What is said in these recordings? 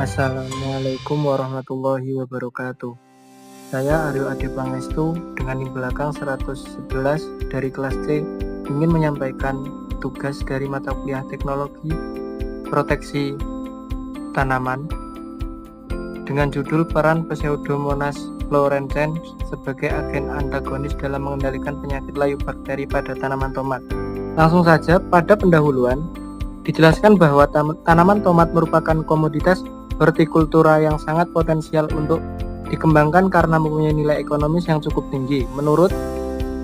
Assalamualaikum warahmatullahi wabarakatuh. Saya Aryo Ade Pangestu dengan NIM belakang 111 dari kelas C ingin menyampaikan tugas dari mata kuliah teknologi proteksi tanaman dengan judul peran Pseudomonas fluorescens sebagai agen antagonis dalam mengendalikan penyakit layu bakteri pada tanaman tomat. Langsung saja, pada pendahuluan dijelaskan bahwa tanaman tomat merupakan komoditas hortikultura yang sangat potensial untuk dikembangkan karena mempunyai nilai ekonomis yang cukup tinggi. Menurut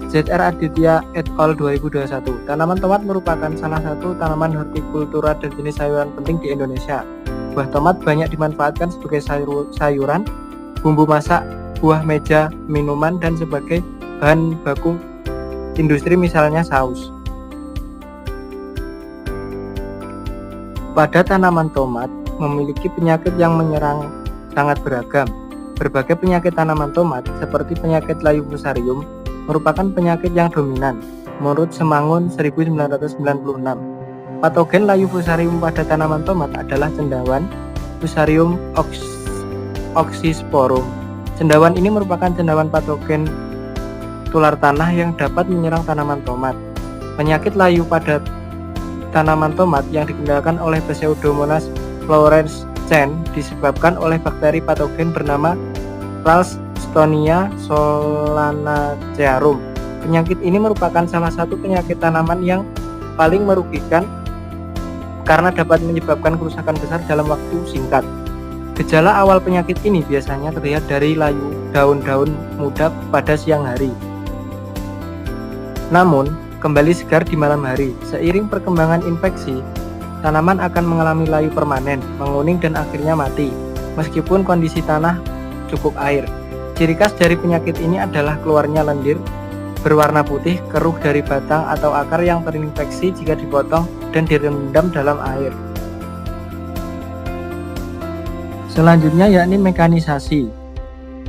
ZR Aditya et al. 2021, tanaman tomat merupakan salah satu tanaman hortikultura dan jenis sayuran penting di Indonesia. Buah tomat banyak dimanfaatkan sebagai sayuran, bumbu masak, buah meja, minuman, dan sebagai bahan baku industri misalnya saus. Pada tanaman tomat memiliki penyakit yang menyerang sangat beragam. Berbagai penyakit tanaman tomat seperti penyakit layu fusarium merupakan penyakit yang dominan. Menurut Semangun 1996, patogen layu fusarium pada tanaman tomat adalah cendawan Fusarium oxysporum. Cendawan ini merupakan cendawan patogen tular tanah yang dapat menyerang tanaman tomat. Penyakit layu pada tanaman tomat yang dikendalikan oleh Pseudomonas fluorescens disebabkan oleh bakteri patogen bernama Ralstonia solanacearum. Penyakit ini merupakan salah satu penyakit tanaman yang paling merugikan karena dapat menyebabkan kerusakan besar dalam waktu singkat. Gejala awal penyakit ini biasanya terlihat dari layu daun-daun muda pada siang hari. Namun, kembali segar di malam hari. Seiring perkembangan infeksi, tanaman akan mengalami layu permanen, menguning dan akhirnya mati, meskipun kondisi tanah cukup air. Ciri khas dari penyakit ini adalah keluarnya lendir berwarna putih keruh dari batang atau akar yang terinfeksi jika dipotong dan direndam dalam air. Selanjutnya yakni mekanisasi.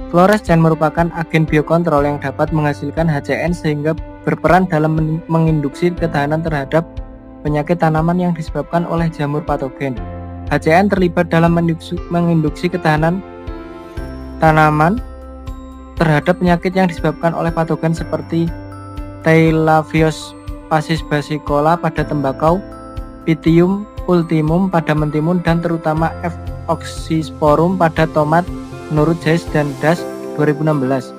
Fluorescens merupakan agen biokontrol yang dapat menghasilkan HCN sehingga berperan dalam menginduksi ketahanan terhadap penyakit tanaman yang disebabkan oleh jamur patogen. HCN terlibat dalam menginduksi ketahanan tanaman terhadap penyakit yang disebabkan oleh patogen seperti Theilaphos passifracicola pada tembakau, Pythium ultimum pada mentimun, dan terutama F. oxysporum pada tomat menurut Jais dan Das 2016.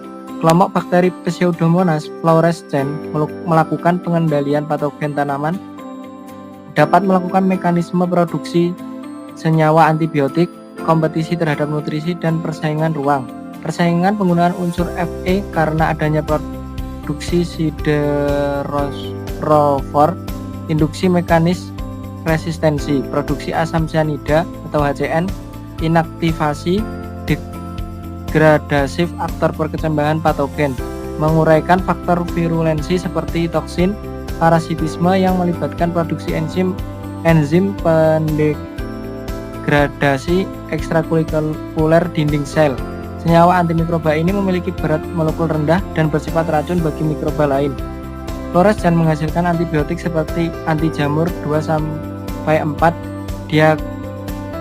Kelompok bakteri Pseudomonas fluorescens melakukan pengendalian patogen tanaman, dapat melakukan mekanisme produksi senyawa antibiotik, kompetisi terhadap nutrisi, dan persaingan ruang. Persaingan penggunaan unsur Fe karena adanya produksi siderofor, induksi mekanis resistensi, produksi asam cyanida atau HCN, inaktivasi degradasif aktor perkembangan patogen, menguraikan faktor virulensi seperti toksin, parasitisme yang melibatkan produksi enzim pendegradasi ekstrakulikuler dinding sel. Senyawa antimikroba ini memiliki berat molekul rendah dan bersifat racun bagi mikroba lain. Fluorescens menghasilkan antibiotik seperti anti jamur 2-4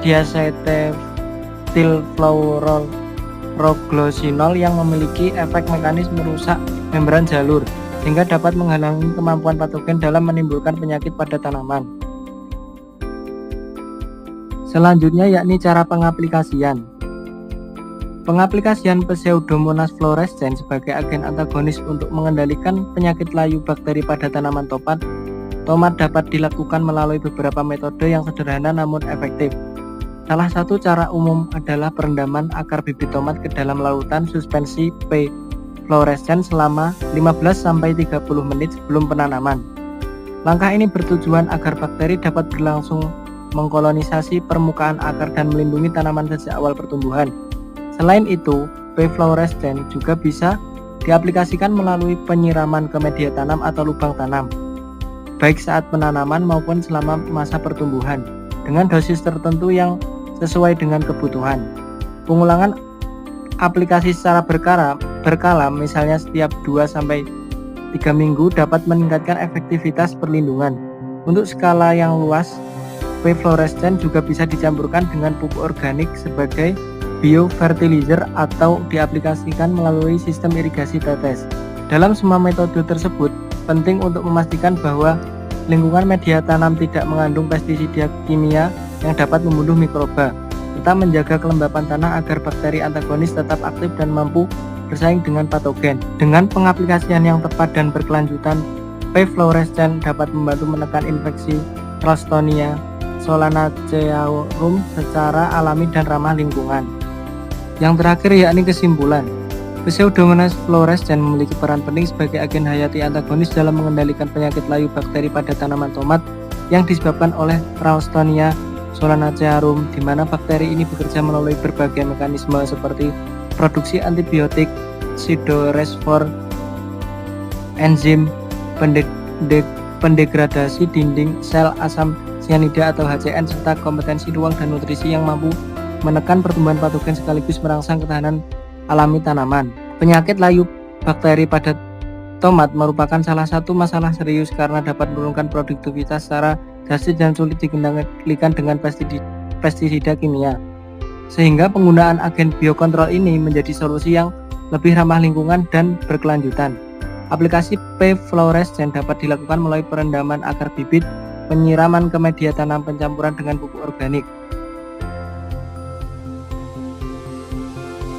diacetyl-fluorouracil yang memiliki efek mekanis merusak membran jalur sehingga dapat menghalangi kemampuan patogen dalam menimbulkan penyakit pada tanaman. Selanjutnya yakni cara pengaplikasian. Pengaplikasian Pseudomonas fluorescens sebagai agen antagonis untuk mengendalikan penyakit layu bakteri pada tanaman tomat dapat dilakukan melalui beberapa metode yang sederhana namun efektif. Salah satu cara umum adalah perendaman akar bibit tomat ke dalam larutan suspensi P. fluorescens selama 15-30 menit sebelum penanaman. Langkah ini bertujuan agar bakteri dapat berlangsung mengkolonisasi permukaan akar dan melindungi tanaman sejak awal pertumbuhan. Selain itu, P. fluorescens juga bisa diaplikasikan melalui penyiraman ke media tanam atau lubang tanam, baik saat penanaman maupun selama masa pertumbuhan, dengan dosis tertentu yang sesuai dengan kebutuhan. Pengulangan aplikasi secara berkala, misalnya setiap 2-3 minggu, dapat meningkatkan efektivitas perlindungan. Untuk skala yang luas, P-fluorescent juga bisa dicampurkan dengan pupuk organik sebagai biofertilizer atau diaplikasikan melalui sistem irigasi tetes. Dalam semua metode tersebut, penting untuk memastikan bahwa lingkungan media tanam tidak mengandung pestisida kimia yang dapat membunuh mikroba, serta menjaga kelembapan tanah agar bakteri antagonis tetap aktif dan mampu bersaing dengan patogen. Dengan pengaplikasian yang tepat dan berkelanjutan, P-fluorescent dapat membantu menekan infeksi Ralstonia solanacearum secara alami dan ramah lingkungan. Yang terakhir yakni kesimpulan. Pseudomonas fluorescens memiliki peran penting sebagai agen hayati antagonis dalam mengendalikan penyakit layu bakteri pada tanaman tomat yang disebabkan oleh Ralstonia solanacearum, di mana bakteri ini bekerja melalui berbagai mekanisme seperti produksi antibiotik, pseudoresvor, enzim, pendegradasi dinding sel asam cyanida atau HCN, serta kompetensi ruang dan nutrisi yang mampu menekan pertumbuhan patogen sekaligus merangsang ketahanan alami tanaman. Penyakit layu bakteri pada tomat merupakan salah satu masalah serius karena dapat menurunkan produktivitas secara drastis dan sulit dikendalikan dengan pestisida kimia. Sehingga penggunaan agen biokontrol ini menjadi solusi yang lebih ramah lingkungan dan berkelanjutan. Aplikasi P-fluorescent dapat dilakukan melalui perendaman akar bibit, penyiraman ke media tanam, pencampuran dengan pupuk organik,